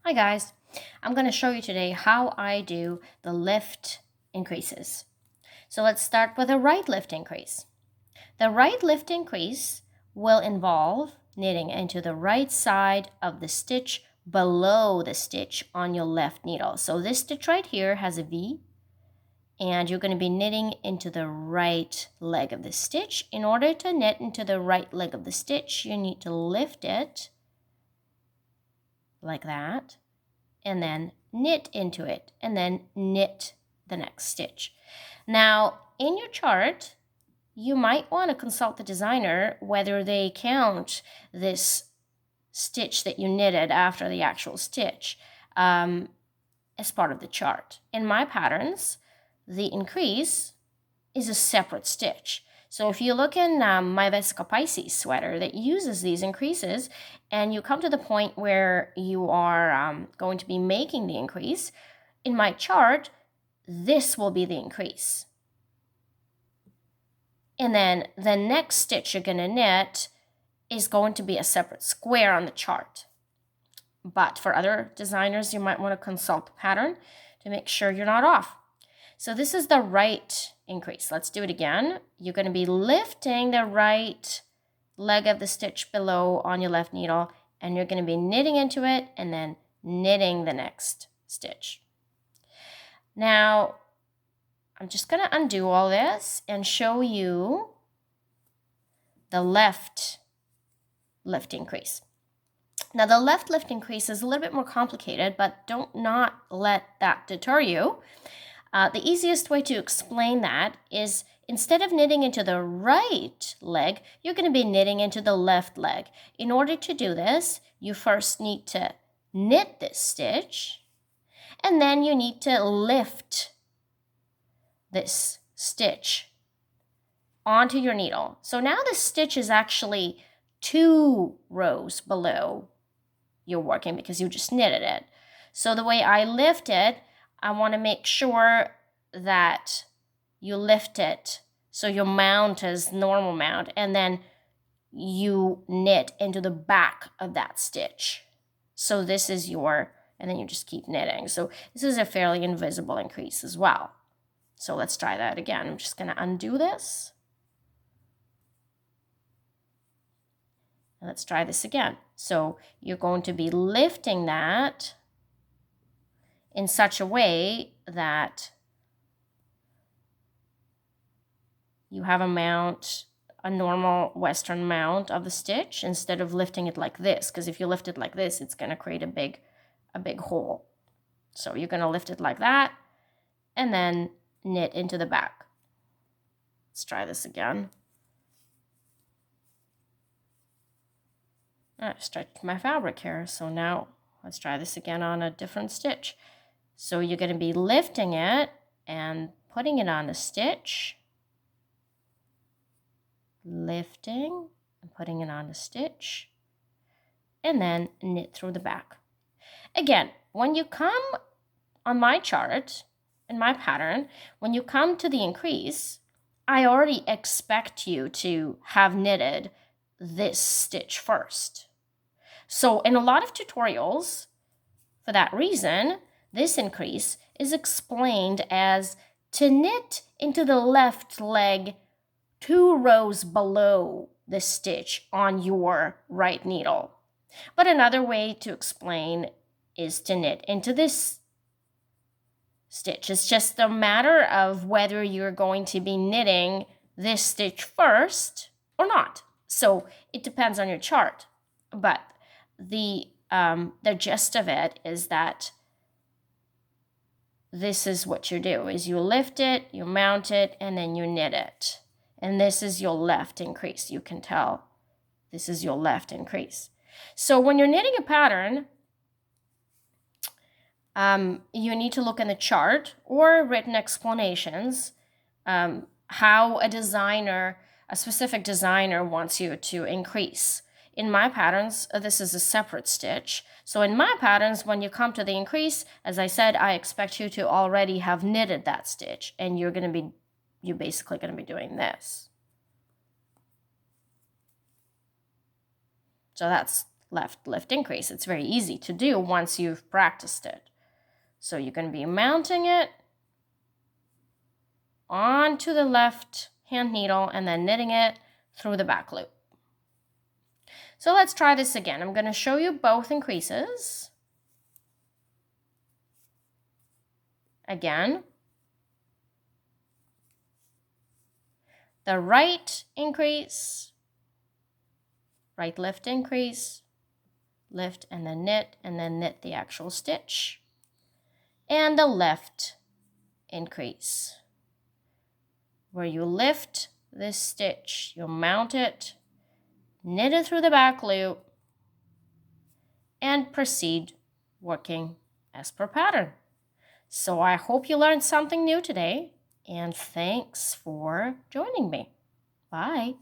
Hi guys, I'm going to show you today how I do the lift increases. So let's start with a right lift increase. The right lift increase will involve knitting into the right side of the stitch below the stitch on your left needle. So this stitch right here has a V, and you're going to be knitting into the right leg of the stitch. In order to knit into the right leg of the stitch, you need to lift it like that, and then knit into it, and then knit the next stitch. Now, in your chart, you might want to consult the designer whether they count this stitch that you knitted after the actual stitch as part of the chart. In my patterns, the increase is a separate stitch. So if you look in my Vesica Pisces sweater that uses these increases, and you come to the point where you are going to be making the increase, in my chart, this will be the increase. And then the next stitch you're going to knit is going to be a separate square on the chart. But for other designers, you might want to consult the pattern to make sure you're not off. So this is the right increase. Let's do it again. You're going to be lifting the right leg of the stitch below on your left needle, and you're going to be knitting into it and then knitting the next stitch. Now, I'm just going to undo all this and show you the left lift increase. Now, the left lift increase is a little bit more complicated, but don't not let that deter you. The easiest way to explain that is instead of knitting into the right leg, you're going to be knitting into the left leg. In order to do this, you first need to knit this stitch, and then you need to lift this stitch onto your needle. So now the stitch is actually 2 rows below you're working because you just knitted it. So the way I lift it, I want to make sure that you lift it so your mount is normal mount, and then you knit into the back of that stitch. So this is your, and then you just keep knitting. So this is a fairly invisible increase as well. So let's try that again. I'm just going to undo this. And let's try this again. So you're going to be lifting that in such a way that you have a mount, a normal Western mount of the stitch, instead of lifting it like this, because if you lift it like this, it's going to create a big hole. So you're going to lift it like that and then knit into the back. Let's try this again. I stretched my fabric here, so now let's try this again on a different stitch. So you're going to be lifting it and putting it on the stitch, lifting and putting it on the stitch, and then knit through the back. Again, when you come on my chart, in my pattern, when you come to the increase, I already expect you to have knitted this stitch first. So in a lot of tutorials, for that reason, this increase is explained as to knit into the left leg 2 rows below the stitch on your right needle. But another way to explain is to knit into this stitch. It's just a matter of whether you're going to be knitting this stitch first or not. So it depends on your chart. But the gist of it is that this is what you do, is you lift it, you mount it, and then you knit it. And this is your left increase. You can tell this is your left increase. So when you're knitting a pattern, you need to look in the chart or written explanations how a specific designer wants you to increase. In my patterns, this is a separate stitch. So in my patterns, when you come to the increase, as I said, I expect you to already have knitted that stitch, and you're basically going to be doing this. So that's left, lift, increase. It's very easy to do once you've practiced it. So you're going to be mounting it onto the left hand needle and then knitting it through the back loop. So let's try this again. I'm going to show you both increases. Again, the right increase, right lift increase, lift and then knit the actual stitch, and the left increase, where you lift this stitch, you'll mount it, knit it through the back loop, and proceed working as per pattern. So I hope you learned something new today, and thanks for joining me. Bye.